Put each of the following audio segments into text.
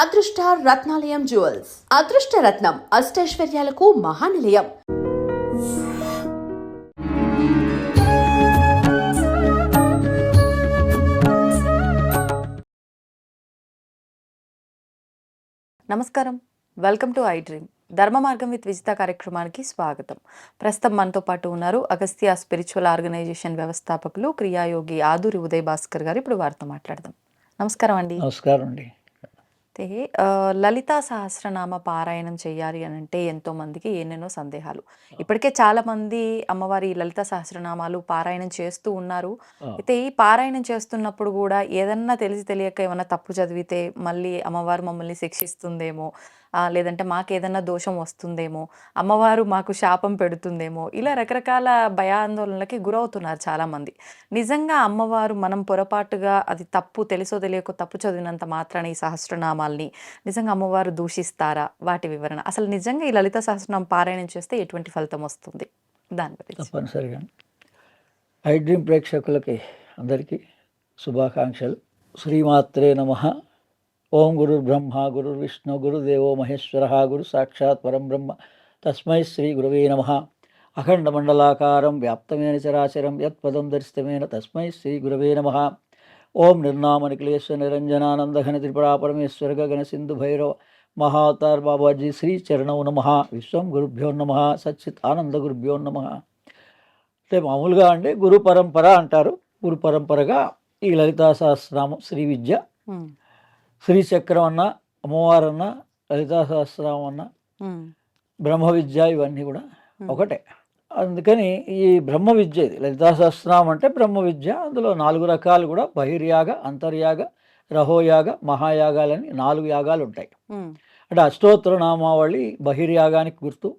అదృష్ట రత్నాలయం జ్యువెల్స్ అదృష్ట రత్నం అష్టైశ్వర్యాలకు మహానిలయం. నమస్కారం, వెల్కమ్ టు ఐ డ్రీమ్. ధర్మ మార్గం విత్ విజిత కార్యక్రమానికి స్వాగతం. ప్రస్తుతం మనతో పాటు ఉన్నారు అగస్త్య స్పిరిచువల్ ఆర్గనైజేషన్ వ్యవస్థాపకులు క్రియాయోగి ఆదూరి ఉదయ్ భాస్కర్ గారు. ఇప్పుడు వారితో మాట్లాడదాం. నమస్కారం అండి. నమస్కారం అండి. అయితే లలితా సహస్రనామ పారాయణం చేయాలి అని అంటే ఎంతో మందికి ఎన్నెన్నో సందేహాలు. ఇప్పటికే చాలా మంది అమ్మవారి లలితా సహస్రనామాలు పారాయణం చేస్తూ ఉన్నారు. అయితే ఈ పారాయణం చేస్తున్నప్పుడు కూడా ఏదన్నా తెలిసి తెలియక ఏమన్నా తప్పు చదివితే మళ్ళీ అమ్మవారు మమ్మల్ని శిక్షిస్తుందేమో, లేదంటే మాకేదన్నా దోషం వస్తుందేమో, అమ్మవారు మాకు శాపం పెడుతుందేమో, ఇలా రకరకాల భయాందోళనలకి గురవుతున్నారు చాలామంది. నిజంగా అమ్మవారు మనం పొరపాటుగా అది తప్పు తెలుసో తెలియకో తప్పు చదివినంత మాత్రాన ఈ సహస్రనామాల్ని నిజంగా అమ్మవారు దూషిస్తారా? వాటి వివరణ, అసలు నిజంగా ఈ లలిత సహస్రనామం పారాయణం చేస్తే ఎటువంటి ఫలితం వస్తుంది, దాని గురించి. తప్పనిసరిగా ఐ డ్రీమ్ ప్రేక్షకులకి అందరికీ శుభాకాంక్షలు. శ్రీమాత్రే నమః. ఓం గురు బ్రహ్మ గురు విష్ణు గురుదేవో మహేశ్వర గురు సాక్షాత్ పరం బ్రహ్మ తస్మై శ్రీ గురవే నమః. అఖండ మండలాకారం వ్యాప్తమేన చరాచరం యత్పదం దర్శితమేన తస్మై శ్రీ గురవే నమః. ఓం నిర్నామ నిఖిలేశ్వర నిరంజనానంద ఘన త్రిపురా పరమేశ్వర గగన సింధు భైరవ మహావతార్ బాబాజీ శ్రీ చరణం నమః. విశ్వం గురుభ్యో నమః. సచ్చిత్ ఆనంద గురుభ్యో నమః. అంటే మామూలుగా అండి గురు పరంపర అంటారు. గురు పరంపరగా ఈ లలితా సహస్రనామం శ్రీ విద్య, శ్రీచక్రం అన్న, అమ్మవారన్న, లలితా సహస్రనామం అన్న, బ్రహ్మ విద్య, ఇవన్నీ కూడా ఒకటే. అందుకని ఈ బ్రహ్మ విద్య, ఇది లలితా సహస్రనామం అంటే బ్రహ్మ విద్య. అందులో 4 రకాలు కూడా బహిర్యాగ, అంతర్యాగ, రహోయాగ, మహాయాగాలని 4 యాగాలు ఉంటాయి. అంటే అష్టోత్తర నామావళి బహిర్యాగానికి గుర్తు.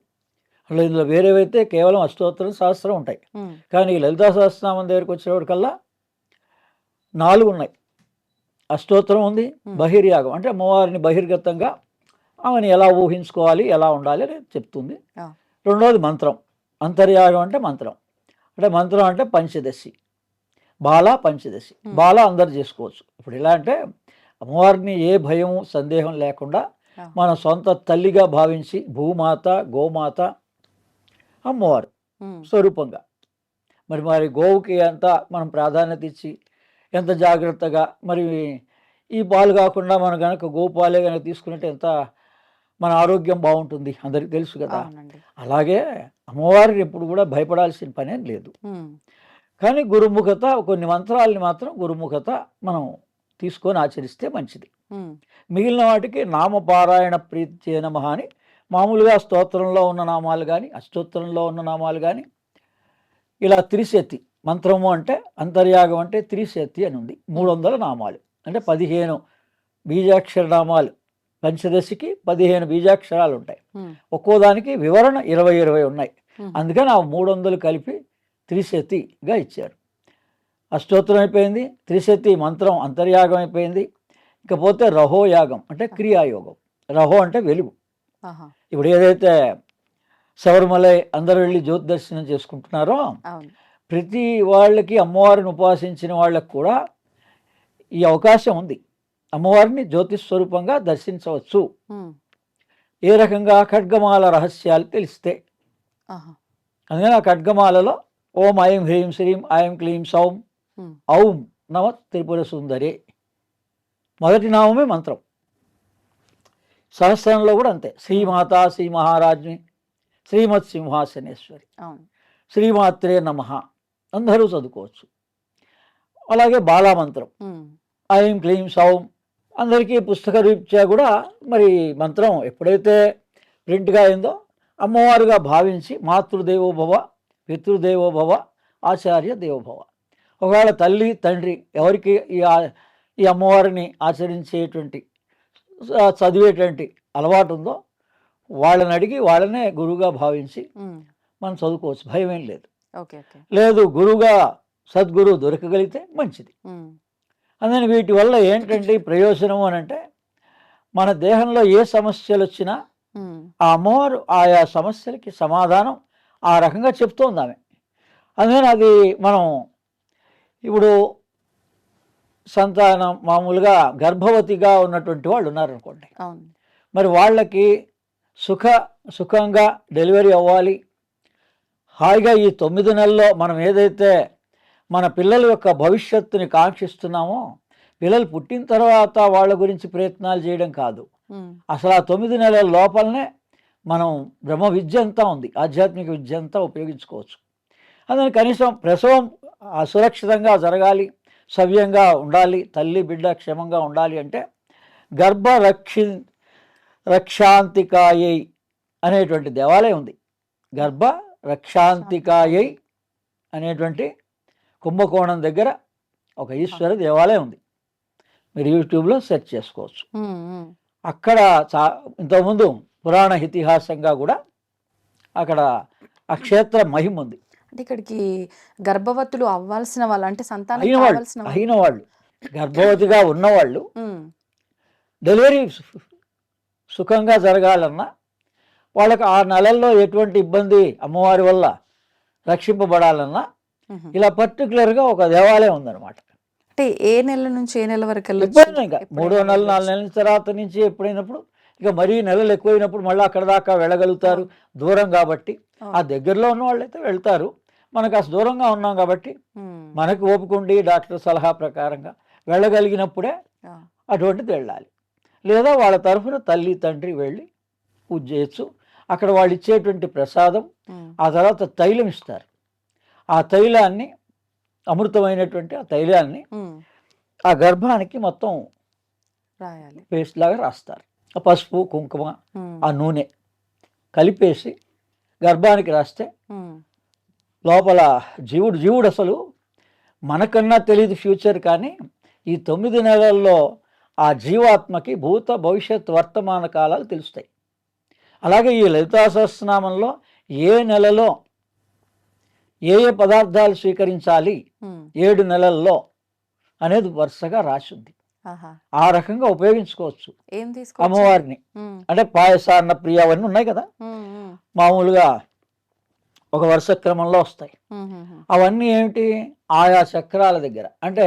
అట్లా ఇందులో వేరేవైతే కేవలం అష్టోత్తరం సహస్రం ఉంటాయి. కానీ ఈ లలితా సహస్రనామం దగ్గరికి వచ్చేవాడికల్లా 4 ఉన్నాయి. అష్టోత్తరం ఉంది, బహిర్యాగం అంటే అమ్మవారిని బహిర్గతంగా ఆమెను ఎలా ఊహించుకోవాలి, ఎలా ఉండాలి అని చెప్తుంది. రెండవది మంత్రం. అంతర్యాగం అంటే మంత్రం. అంటే మంత్రం అంటే పంచదశి, బాల పంచదశి. బాల అందరు చేసుకోవచ్చు. ఇప్పుడు ఎలా అంటే అమ్మవారిని ఏ భయం సందేహం లేకుండా మన సొంత తల్లిగా భావించి భూమాత, గోమాత, అమ్మవారు స్వరూపంగా మరి గోవుకి ఎంత మనం ప్రాధాన్యత ఇచ్చి ఎంత జాగ్రత్తగా, మరి ఈ పాలు కాకుండా మనం కనుక గోపాలే కనుక తీసుకున్నట్టు ఎంత మన ఆరోగ్యం బాగుంటుంది, అందరికి తెలుసు కదా. అలాగే అమ్మవారిని ఎప్పుడు కూడా భయపడాల్సిన పనేం లేదు. కానీ గురుముఖత, కొన్ని మంత్రాలని మాత్రం గురుముఖత మనం తీసుకొని ఆచరిస్తే మంచిది. మిగిలిన వాటికి నామపారాయణ ప్రీతి నమః అని మామూలుగా స్తోత్రంలో ఉన్న నామాలు కానీ, అష్టోత్తరంలో ఉన్న నామాలు కానీ, ఇలా త్రిశతి మంత్రము అంటే అంతర్యాగం అంటే త్రిశతి అని ఉంది. 300 నామాలు అంటే 15 బీజాక్షర నామాలు. పంచదశికి 15 బీజాక్షరాలు ఉంటాయి. ఒక్కో దానికి వివరణ 20 ఉన్నాయి. అందుకని ఆ 300 కలిపి త్రిశతిగా ఇచ్చారు. అష్టోత్తరం అయిపోయింది, త్రిశతి మంత్రం అంతర్యాగం అయిపోయింది. ఇకపోతే రహోయాగం అంటే క్రియాయోగం. రహో అంటే వెలుగు. ఇప్పుడు ఏదైతే శబరిమలై అందరూ వెళ్ళి జ్యోతి దర్శనం చేసుకుంటున్నారో, ప్రతి వాళ్ళకి అమ్మవారిని ఉపాసించిన వాళ్ళకు కూడా ఈ అవకాశం ఉంది. అమ్మవారిని జ్యోతిస్వరూపంగా దర్శించవచ్చు. ఏ రకంగా? ఖడ్గమాల రహస్యాలు తెలిస్తే. అందుకని ఆ ఖడ్గమాలలో ఓం ఐం హ్రీం శ్రీం ఐం క్లీం సౌం ఔం నమ త్రిపుర సుందరే మొదటి నామమే మంత్రం. సహస్రంలో కూడా అంతే. శ్రీమాత, శ్రీ మహారాజ్ని, శ్రీమత్ సింహాసనేశ్వరి, శ్రీమాత్రే నమః అందరూ చదువుకోవచ్చు. అలాగే బాలామంత్రం ఐం క్లీం సౌం అందరికీ పుస్తక రీత్యా కూడా మరి మంత్రం ఎప్పుడైతే ప్రింట్గా అయిందో అమ్మవారుగా భావించి మాతృదేవోభవ, పితృదేవోభవ, ఆచార్య దేవోభవ. ఒకవేళ తల్లి తండ్రి ఎవరికి ఈ అమ్మవారిని ఆచరించేటువంటి చదివేటువంటి అలవాటు ఉందో వాళ్ళని అడిగి వాళ్ళనే గురువుగా భావించి మనం చదువుకోవచ్చు. భయం ఏం లేదు. లేదు గురువుగా సద్గురు దొరకగలిగితే మంచిది. అందుకని వీటి వల్ల ఏంటంటే ప్రయోజనం అని అంటే మన దేహంలో ఏ సమస్యలు వచ్చినా ఆ అమ్మవారు ఆయా సమస్యలకి సమాధానం ఆ రకంగా చెప్తోంది ఆమె. అందుకని అది మనం ఇప్పుడు సంతానం మామూలుగా గర్భవతిగా ఉన్నటువంటి వాళ్ళు ఉన్నారనుకోండి, అవును. మరి వాళ్ళకి సుఖంగా డెలివరీ అవ్వాలి, హాయిగా ఈ 9 నెలల్లో మనం ఏదైతే మన పిల్లల యొక్క భవిష్యత్తుని కాంక్షిస్తున్నామో, పిల్లలు పుట్టిన తర్వాత వాళ్ళ గురించి ప్రయత్నాలు చేయడం కాదు, అసలు ఆ 9 నెలల లోపలనే మనం బ్రహ్మ విద్య అంతా ఉంది, ఆధ్యాత్మిక విద్య అంతా ఉపయోగించుకోవచ్చు. అందుకని కనీసం ప్రసవం సురక్షితంగా జరగాలి, సవ్యంగా ఉండాలి, తల్లి బిడ్డ క్షేమంగా ఉండాలి అంటే గర్భ రక్షాంతికాయై అనేటువంటి దేవాలయం ఉంది. గర్భ రక్షాంతికాయై అనేటువంటి కుంభకోణం దగ్గర ఒక ఈశ్వర దేవాలయం ఉంది. మీరు యూట్యూబ్లో సెర్చ్ చేసుకోవచ్చు. అక్కడ ఇంతకుముందు పురాణ ఇతిహాసంగా కూడా అక్కడ ఆ క్షేత్ర మహిమ ఉంది. అంటే ఇక్కడికి గర్భవతులు అవ్వాల్సిన వాళ్ళు, అంటే సంతానం అయిన వాళ్ళు గర్భవతిగా ఉన్నవాళ్ళు డెలివరీ సుఖంగా జరగాలన్నా, వాళ్ళకి ఆ నెలల్లో ఎటువంటి ఇబ్బంది అమ్మవారి వల్ల రక్షింపబడాలన్నా ఇలా పర్టికులర్గా ఒక దేవాలయం ఉందన్నమాట. అంటే ఏ నెల నుంచి ఏ నెల వరకు ఎప్పుడైనా ఇంకా 3వ నెల 4 నెలల తర్వాత నుంచి ఎప్పుడైనప్పుడు, ఇక మరీ నెలలు ఎక్కువైనప్పుడు మళ్ళీ అక్కడ దాకా వెళ్ళగలుగుతారు, దూరం కాబట్టి. ఆ దగ్గరలో ఉన్న వాళ్ళైతే వెళ్తారు, మనకు అసలు దూరంగా ఉన్నాం కాబట్టి మనకు ఓపుకుండి డాక్టర్ సలహా ప్రకారంగా వెళ్ళగలిగినప్పుడే అటువంటిది వెళ్ళాలి. లేదా వాళ్ళ తరఫున తల్లి తండ్రి వెళ్ళి పూజ చేయొచ్చు. అక్కడ వాళ్ళు ఇచ్చేటువంటి ప్రసాదం, ఆ తర్వాత తైలం ఇస్తారు. ఆ తైలాన్ని, అమృతమైనటువంటి ఆ తైలాన్ని ఆ గర్భానికి మొత్తం రాయాలి, పేస్ట్ లాగా రాస్తారు. ఆ పసుపు కుంకుమ ఆ నూనె కలిపేసి గర్భానికి రాస్తే లోపల జీవుడు అసలు మనకన్నా తెలియదు ఫ్యూచర్, కానీ ఈ 9 నెలల్లో ఆ జీవాత్మకి భూత భవిష్యత్ వర్తమాన కాలాలు తెలుస్తాయి. అలాగే ఈ లలితా సహస్రనామంలో ఏ నెలలో ఏ పదార్థాలు స్వీకరించాలి 7 నెలల్లో అనేది వరుసగా రాసింది. ఆ రకంగా ఉపయోగించుకోవచ్చు అమ్మవారిని. అంటే పాయసాన్న ప్రియ అవన్నీ ఉన్నాయి కదా, మామూలుగా ఒక వరుస క్రమంలో వస్తాయి. అవన్నీ ఏమిటి, ఆయా చక్రాల దగ్గర. అంటే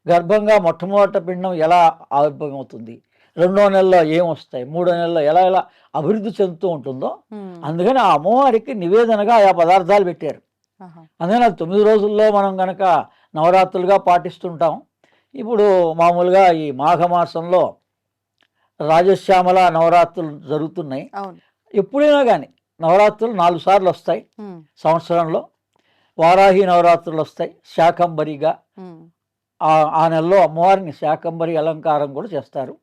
గర్భంగా మొట్టమొదటి పిండం ఎలా ఆవిర్భవం అవుతుంది, 2వ నెలలో ఏమొస్తాయి, 3వ నెలలో ఎలా ఎలా అభివృద్ధి చెందుతూ ఉంటుందో, అందుకని ఆ అమ్మవారికి నివేదనగా ఆయా పదార్థాలు పెట్టారు. అందుకని అది 9 రోజుల్లో మనం కనుక నవరాత్రులుగా పాటిస్తుంటాం. ఇప్పుడు మామూలుగా ఈ మాఘమాసంలో రాజశ్యామల నవరాత్రులు జరుగుతున్నాయి. ఎప్పుడైనా కానీ నవరాత్రులు 4 సార్లు వస్తాయి సంవత్సరంలో. వారాహి నవరాత్రులు వస్తాయి శాకంబరిగా. ఆ నెలలో అమ్మవారిని శాకంబరి అలంకారం కూడా చేస్తారు.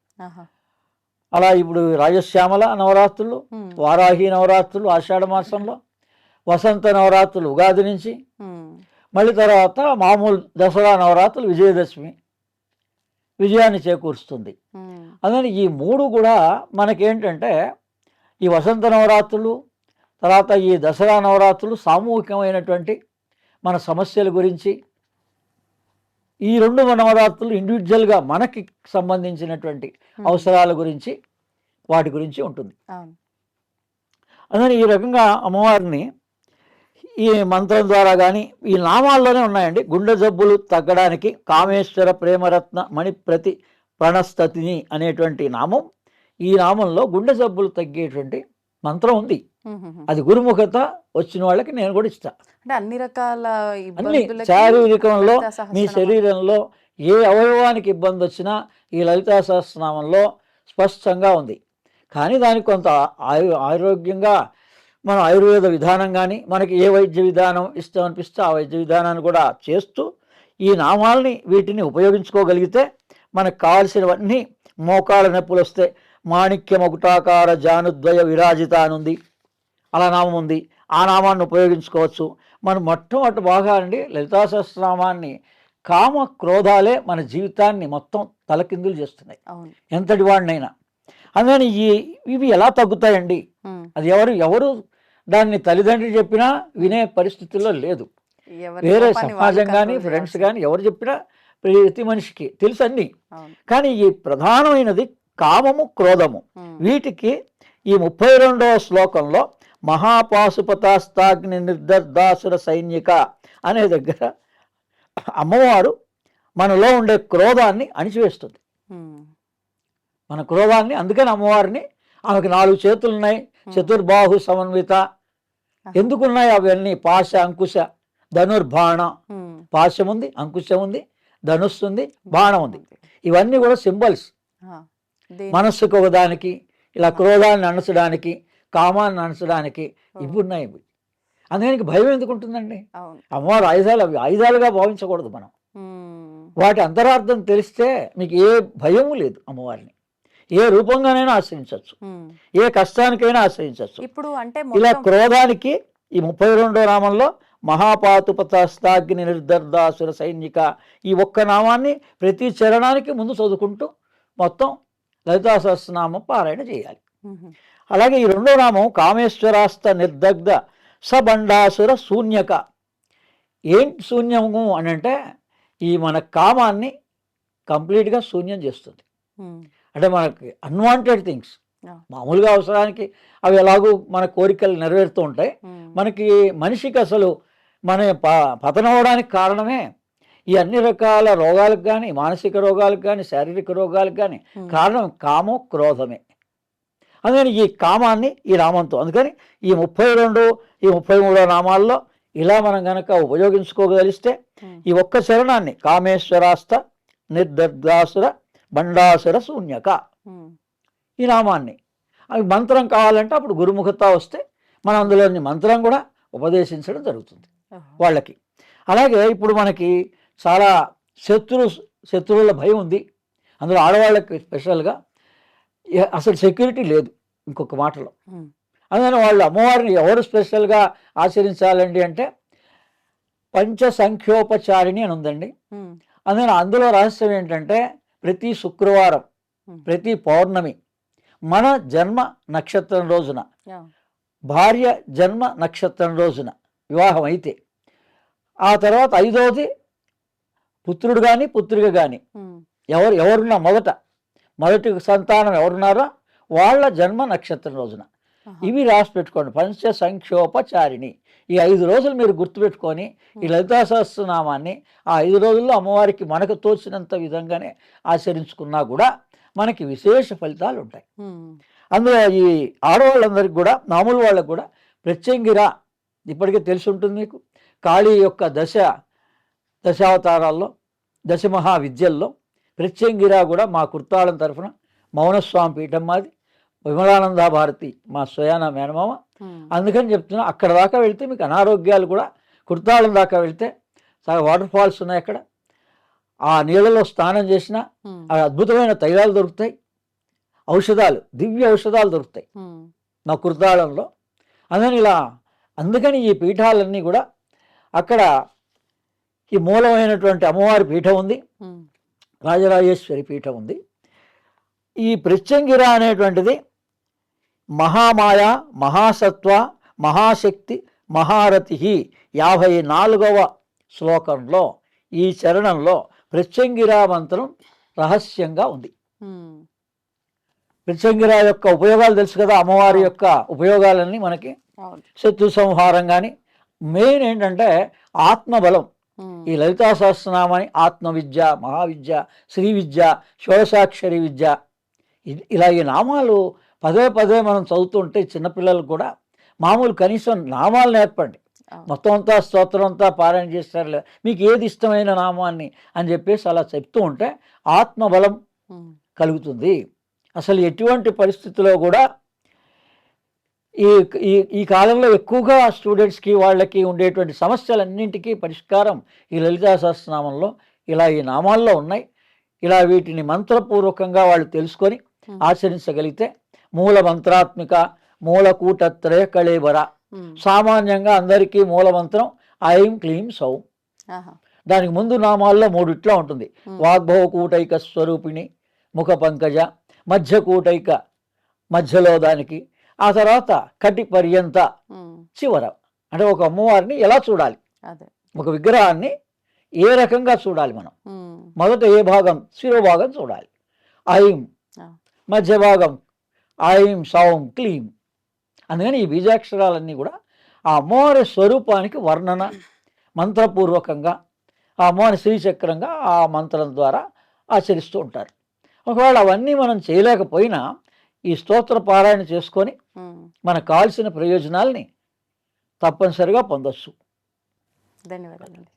అలా ఇప్పుడు రాజశ్యామల నవరాత్రులు, వారాహి నవరాత్రులు ఆషాఢ మాసంలో, వసంత నవరాత్రులు ఉగాది నుంచి, మళ్ళీ తర్వాత మామూలు దసరా నవరాత్రులు విజయదశమి విజయాన్ని చేకూరుస్తుంది. అందుకని ఈ 3 కూడా మనకేంటంటే, ఈ వసంత నవరాత్రులు తర్వాత ఈ దసరా నవరాత్రులు సామూహికమైనటువంటి మన సమస్యల గురించి, ఈ 2 నవరాత్రులు ఇండివిజువల్గా మనకి సంబంధించినటువంటి అవసరాల గురించి, వాటి గురించి ఉంటుంది. అందుకని ఈ రకంగా అమ్మవారిని ఈ మంత్రం ద్వారా కానీ, ఈ నామాల్లోనే ఉన్నాయండి. గుండె జబ్బులు తగ్గడానికి కామేశ్వర ప్రేమరత్న మణిప్రతి ప్రణస్తతిని అనేటువంటి నామం, ఈ నామంలో గుండె జబ్బులు తగ్గేటువంటి మంత్రం ఉంది. అది గురుముఖత వచ్చిన వాళ్ళకి నేను కూడా ఇస్తా. అంటే అన్ని రకాల అన్ని శారీరకంలో మీ శరీరంలో ఏ అవయవానికి ఇబ్బంది వచ్చినా ఈ లలితా సహస్రనామంలో స్పష్టంగా ఉంది. కానీ దానికి కొంత ఆరోగ్యంగా మనం ఆయుర్వేద విధానం కానీ, మనకి ఏ వైద్య విధానం ఇష్టం అనిపిస్తే ఆ వైద్య విధానాన్ని కూడా చేస్తూ ఈ నామాల్ని వీటిని ఉపయోగించుకోగలిగితే మనకు కావాల్సినవన్నీ, మోకాళ్ళ నొప్పులు వస్తే మాణిక్యమకుటాకార జానుద్వయ విరాజిత అని ఉంది, అలా నామం ఉంది, ఆ నామాన్ని ఉపయోగించుకోవచ్చు. మనం మొట్టమొదటి బాగా అండి లలితా సహస్రనామాన్ని, కామ క్రోధాలే మన జీవితాన్ని మొత్తం తలకిందులు చేస్తున్నాయి ఎంతటి వాడినైనా. అందుకని ఇవి ఎలా తగ్గుతాయండి, అది ఎవరు దాన్ని తల్లిదండ్రులు చెప్పినా వినే పరిస్థితుల్లో లేదు. వేరే సమాజం కానీ ఫ్రెండ్స్ కానీ ఎవరు చెప్పినా ప్రతి మనిషికి తెలుసు అన్నీ. కానీ ఈ ప్రధానమైనది కామము క్రోధము. వీటికి ఈ 32వ శ్లోకంలో మహాపాశుపతాస్తాగ్ని నిర్దర్దాసుర సైనిక అనే దగ్గర అమ్మవారు మనలో ఉండే క్రోధాన్ని అణిచివేస్తుంది. మన క్రోధాన్ని, అందుకని అమ్మవారిని, ఆమెకు 4 చేతులు ఉన్నాయి, చతుర్బాహు సమన్విత. ఎందుకున్నాయి అవన్నీ? పాశ, అంకుశ, ధనుర్బాణ. పాశం ఉంది, అంకుశం ఉంది, ధనుస్సు ఉంది, బాణం ఉంది. ఇవన్నీ కూడా సింబల్స్. మనస్సుకు ఒకదానికి, ఇలా క్రోధాన్ని అణచడానికి, కామాన్ని అణచడానికి ఇవి ఉన్నాయి. అందుకని భయం ఎందుకు ఉంటుందండి? అమ్మవారు ఆయుధాలు, అవి ఆయుధాలుగా భావించకూడదు మనం. వాటి అంతరార్థం తెలిస్తే మీకు ఏ భయము లేదు. అమ్మవారిని ఏ రూపంగానైనా ఆశ్రయించవచ్చు, ఏ కష్టానికైనా ఆశ్రయించవచ్చు. ఇప్పుడు అంటే ఇలా క్రోధానికి ఈ 32వ నామంలో మహాపాతుపతాస్తాగ్ని నిర్దర్దాసుర సైనిక, ఈ ఒక్క నామాన్ని ప్రతి చరణానికి ముందు చదువుకుంటూ మొత్తం లలితా సహస్రనామం పారాయణ చేయాలి. అలాగే ఈ 2వ నామం కామేశ్వరాస్త నిర్దగ్ధ సబండాసుర శూన్యక. ఏంటి శూన్యము అని అంటే, ఈ మన కామాన్ని కంప్లీట్గా శూన్యం చేస్తుంది. అంటే మనకి అన్వాంటెడ్ థింగ్స్, మామూలుగా అవసరానికి అవి ఎలాగూ మన కోరికలు నెరవేరుతూ ఉంటాయి. మనకి మనిషికి అసలు మన పతనం అవడానికి కారణమే ఈ అన్ని రకాల రోగాలకు కానీ, మానసిక రోగాలకు కానీ, శారీరక రోగాలకు కానీ కారణం కామో క్రోధమే. అందుకని ఈ కామాన్ని ఈ నామంతో, అందుకని ఈ 32, ఈ 33 నామాల్లో ఇలా మనం కనుక ఉపయోగించుకోగలిస్తే ఈ ఒక్క చరణాన్ని కామేశ్వరాస్త నిర్దర్దాసుర బండాసుర శూన్యక, ఈ నామాన్ని, అవి మంత్రం కావాలంటే అప్పుడు గురుముఖత వస్తే మనం అందులోని మంత్రం కూడా ఉపదేశించడం జరుగుతుంది వాళ్ళకి. అలాగే ఇప్పుడు మనకి చాలా శత్రువుల భయం ఉంది. అందులో ఆడవాళ్ళకి స్పెషల్గా అసలు సెక్యూరిటీ లేదు, ఇంకొక మాటలో. అందుకని వాళ్ళు అమ్మవారిని ఎవరు స్పెషల్గా ఆచరించాలండి అంటే పంచసంఖ్యోపచారిణి అని ఉందండి. అందుకని అందులో రహస్యం ఏంటంటే ప్రతి శుక్రవారం, ప్రతి పౌర్ణమి, మన జన్మ నక్షత్రం రోజున, భార్య జన్మ నక్షత్రం రోజున వివాహం అయితే, ఆ తర్వాత 5వది పుత్రుడు కానీ పుత్రిక కానీ ఎవరున్నా మొదటి సంతానం ఎవరున్నారో వాళ్ళ జన్మ నక్షత్రం రోజున ఇవి రాసి పెట్టుకోండి. పంచసంఖ్యోపచారిణి. ఈ 5 రోజులు మీరు గుర్తుపెట్టుకొని ఈ లలితా సహస్రనామాన్ని ఆ 5 రోజుల్లో అమ్మవారికి మనకు తోచినంత విధంగానే ఆచరించుకున్నా కూడా మనకి విశేష ఫలితాలు ఉంటాయి. అందులో ఈ ఆడవాళ్ళందరికీ కూడా, మామూలు వాళ్ళకు కూడా ప్రత్యంగిర ఇప్పటికే తెలిసి ఉంటుంది మీకు. కాళీ యొక్క దశావతారాల్లో, దశమహావిద్యల్లో ప్రత్యంగిర కూడా మా కుర్తాళం తరఫున మౌనస్వామి పీఠం మాది, విమలానంద భారతి మా స్వయాన మేనమామ. అందుకని చెప్తున్నా, అక్కడ దాకా వెళ్తే మీకు అనారోగ్యాలు కూడా, కుర్తాళం దాకా వెళ్తే వాటర్ ఫాల్స్ ఉన్నాయి అక్కడ, ఆ నీళ్ళలో స్నానం చేసినా అద్భుతమైన తైలాలు దొరుకుతాయి, ఔషధాలు, దివ్య ఔషధాలు దొరుకుతాయి నా కుర్తాళంలో. అందుకని ఈ పీఠాలన్నీ కూడా అక్కడ ఈ మూలమైనటువంటి అమ్మవారి పీఠం ఉంది, రాజరాజేశ్వరి పీఠం ఉంది. ఈ ప్రత్యంగిర అనేటువంటిది మహామాయ, మహాసత్వ, మహాశక్తి, మహారథి 54వ శ్లోకంలో ఈ చరణంలో ప్రత్యంగిర మంత్రం రహస్యంగా ఉంది. ప్రత్యంగిర యొక్క ఉపయోగాలు తెలుసు కదా, అమ్మవారి యొక్క ఉపయోగాలన్నీ మనకి. శత్రు సంహారం కానీ, మెయిన్ ఏంటంటే ఆత్మబలం. ఈ లలితా సహస్రనామాన్ని ఆత్మవిద్య, మహావిద్య, శ్రీ విద్య, షోడశాక్షరి విద్య, ఇలా ఈ నామాలు పదే పదే మనం చదువుతుంటే చిన్నపిల్లలకు కూడా మామూలు కనీసం నామాలు నేర్పండి. మొత్తం అంతా స్తోత్రం అంతా పారాయణ చేస్తారు, మీకు ఏది ఇష్టమైన నామాన్ని అని చెప్పేసి అలా చెప్తూ ఉంటే ఆత్మబలం కలుగుతుంది. అసలు ఎటువంటి పరిస్థితుల్లో కూడా ఈ కాలంలో ఎక్కువగా స్టూడెంట్స్కి వాళ్ళకి ఉండేటువంటి సమస్యలన్నింటికీ పరిష్కారం ఈ లలితా సహస్రనామంలో ఇలా ఈ నామాల్లో ఉన్నాయి. ఇలా వీటిని మంత్రపూర్వకంగా వాళ్ళు తెలుసుకొని ఆచరించగలిగితే మూల మంత్రాత్మిక, మూలకూటత్రయ కళేబర. సామాన్యంగా అందరికీ మూల మంత్రం ఐం క్లీం సౌం. దానికి ముందు నామాల్లో 3 ఇట్లా ఉంటుంది. వాగ్భవ కూటైక స్వరూపిణి, ముఖ పంకజ, మధ్య కూటైక మధ్యలో దానికి, ఆ తర్వాత కటి పర్యంత చివర. అంటే ఒక అమ్మవారిని ఎలా చూడాలి, ఒక విగ్రహాన్ని ఏ రకంగా చూడాలి మనం. మొదట ఏ భాగం, శిరోభాగం చూడాలి, ఐం, మధ్య భాగం ఐం సౌం క్లీం. అందుకని ఈ బీజాక్షరాలన్నీ కూడా ఆ అమ్మవారి స్వరూపానికి వర్ణన మంత్రపూర్వకంగా ఆ అమ్మవారిని శ్రీచక్రంగా ఆ మంత్రం ద్వారా ఆచరిస్తూ ఉంటారు. ఒకవేళ అవన్నీ మనం చేయలేకపోయినా ఈ స్తోత్ర పారాయణ చేసుకొని ఉమ్. మనకు కావాల్సిన ప్రయోజనాల్ని తప్పనిసరిగా పొందొచ్చు. ధన్యవాదాలండి.